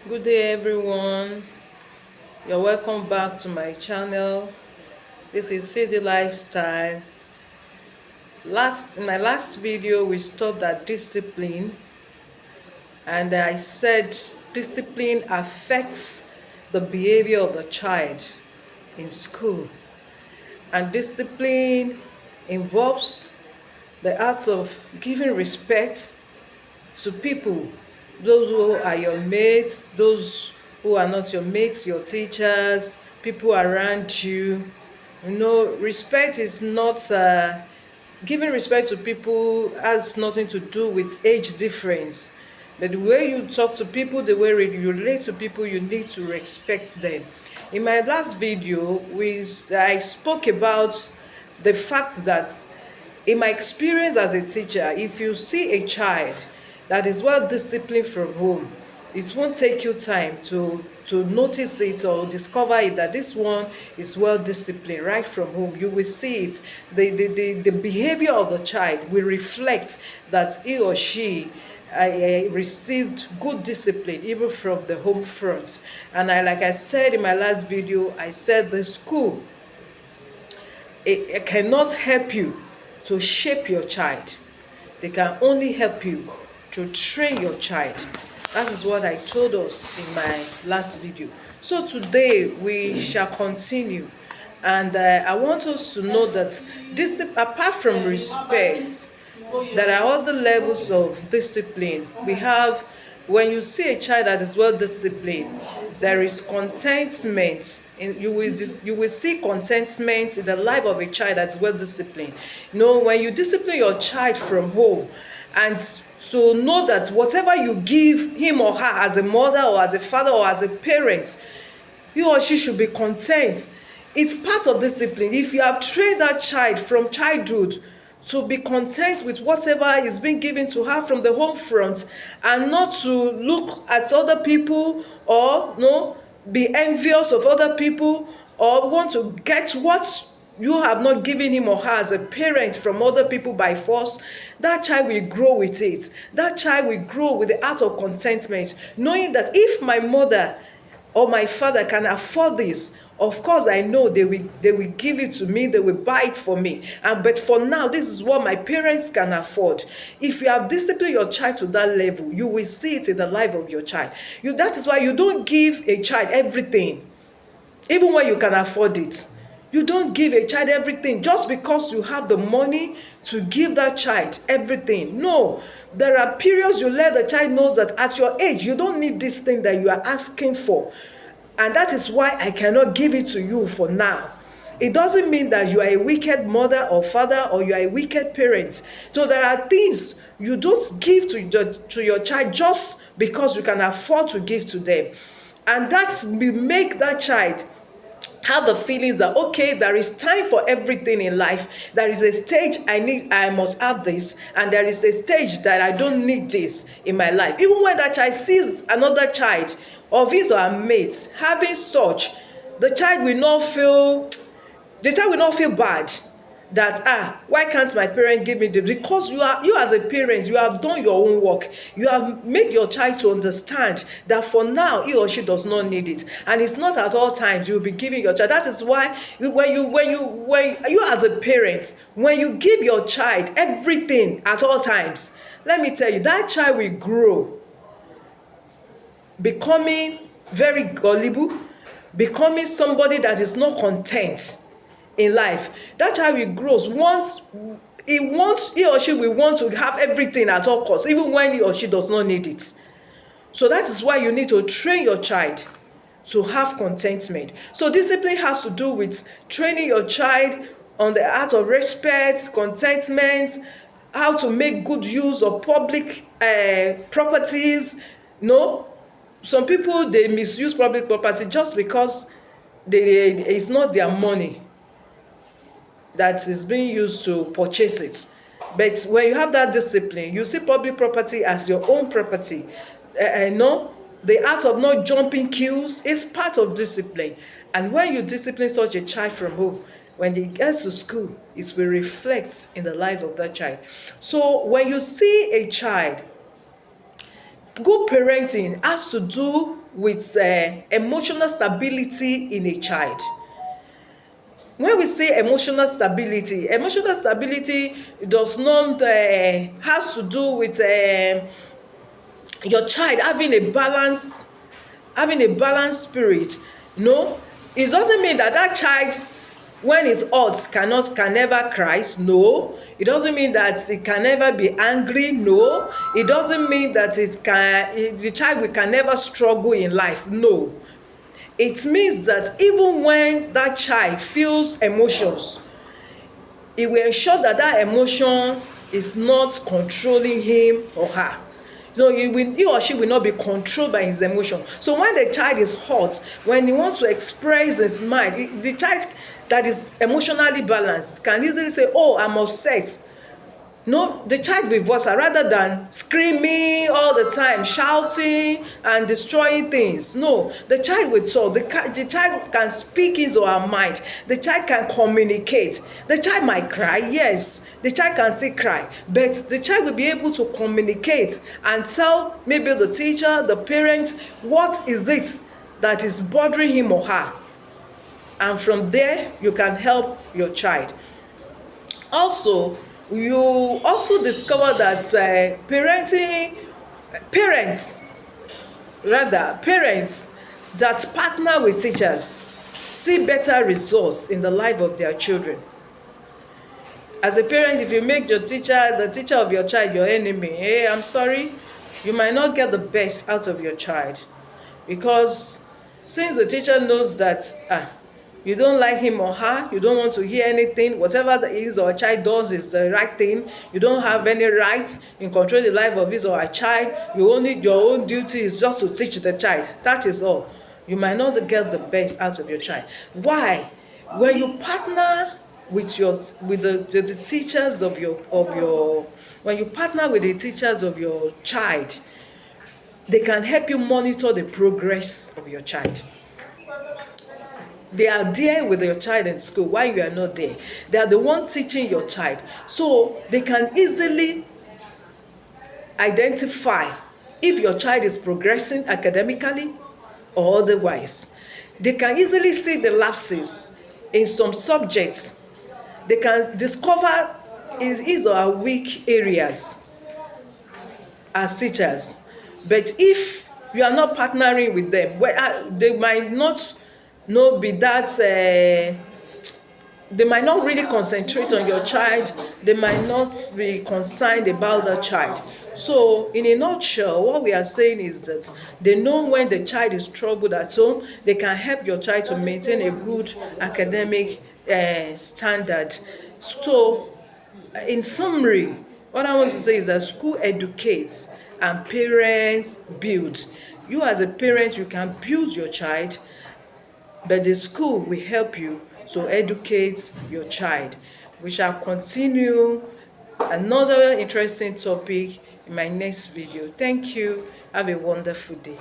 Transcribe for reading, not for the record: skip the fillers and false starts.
Good day, everyone. You're welcome back to my channel. This is City Lifestyle. In my last video, we stopped at discipline, and I said discipline affects the behavior of the child in school, and discipline involves the act of giving respect to people, those who are your mates, those who are not your mates, your teachers, people around you. Respect is not giving respect to people has nothing to do with age difference. But the way you talk to people, the way you relate to people, you need to respect them. In my last video, I spoke about the fact that in my experience as a teacher, if you see a child that is well disciplined from home, it won't take you time to notice it or discover it that this one is well disciplined right from home. You will see it. The behavior of the child will reflect that he or she received good discipline even from the home front. And like I said in my last video, I said the school, it cannot help you to shape your child. They can only help you to train your child. That is what I told us in my last video. So today we shall continue, and I want us to know that apart from respect, there are other levels of discipline. We have, when you see a child that is well disciplined, there is contentment. You will see contentment in the life of a child that's well disciplined. When you discipline your child from home, and so know that whatever you give him or her as a mother or as a father or as a parent, he or she should be content. It's part of discipline. If you have trained that child from childhood to be content with whatever is being given to her from the home front, and not to look at other people or be envious of other people or want to get what you have not given him or her as a parent from other people by force, that child will grow with it. That child will grow with the art of contentment, knowing that if my mother or my father can afford this, of course I know they will give it to me, they will buy it for me. But for now, this is what my parents can afford. If you have disciplined your child to that level, you will see it in the life of your child. That is why you don't give a child everything, even when you can afford it. You don't give a child everything just because you have the money to give that child everything. No, there are periods you let the child know that at your age, you don't need this thing that you are asking for. And that is why I cannot give it to you for now. It doesn't mean that you are a wicked mother or father or you are a wicked parent. So there are things you don't give to your child just because you can afford to give to them. And that will make that child have the feelings that, okay, there is time for everything in life. There is a stage I must have this, and there is a stage that I don't need this in my life. Even when that child sees another child of his or her mate having such, the child will not feel bad that why can't my parent give me this? Because you as a parent, you have done your own work. You have made your child to understand that for now he or she does not need it, and it's not at all times you'll be giving your child. That is why when you as a parent, when you give your child everything at all times, let me tell you, that child will grow becoming very gullible, becoming somebody that is not content in life. That child will grow he or she will want to have everything at all costs, even when he or she does not need it. So that is why you need to train your child to have contentment. So discipline has to do with training your child on the art of respect, contentment, how to make good use of public properties. Some people, they misuse public property just because it's not their money that is being used to purchase it. But when you have that discipline, you see public property as your own property. The art of not jumping queues is part of discipline. And when you discipline such a child from home, when they get to school, it will reflect in the life of that child. So when you see a child good parenting has to do with emotional stability in a child. When we say emotional stability does not has to do with your child having a balanced spirit. No, it doesn't mean that that child, when it's hot, can never cry. No, it doesn't mean that it can never be angry. No, it doesn't mean that the child can never struggle in life. No, it means that even when that child feels emotions, it will ensure that that emotion is not controlling him or her. So he or she will not be controlled by his emotion. So when the child is hot, when he wants to express his mind, the child that is emotionally balanced can easily say, oh, I'm upset. No, the child will voice rather than screaming all the time, shouting and destroying things. No, the child will talk. The child can speak his or her mind. The child can communicate. The child might cry, yes. The child can still cry, but the child will be able to communicate and tell maybe the teacher, the parent, what is it that is bothering him or her. And from there, you can help your child. Also, you also discover that parents that partner with teachers see better results in the life of their children. As a parent, if you make the teacher of your child, your enemy, hey, I'm sorry, you might not get the best out of your child. Because since the teacher knows that you don't like him or her, you don't want to hear anything, whatever his or her child does is the right thing, you don't have any right in controlling the life of his or her child, your own duty is just to teach the child. That is all. You might not get the best out of your child. Why? When you partner with the teachers of your when you partner with the teachers of your child, they can help you monitor the progress of your child. They are there with your child in school while you are not there. They are the one teaching your child. So they can easily identify if your child is progressing academically or otherwise. They can easily see the lapses in some subjects. They can discover his or her weak areas as teachers. But if you are not partnering with them, they might not be that they might not really concentrate on your child. They might not be concerned about the child. So in a nutshell, what we are saying is that they know when the child is troubled at home, they can help your child to maintain a good academic standard. So in summary, what I want to say is that school educates and parents build. You as a parent, you can build your child, but the school will help you to educate your child. We shall continue another interesting topic in my next video. Thank you. Have a wonderful day.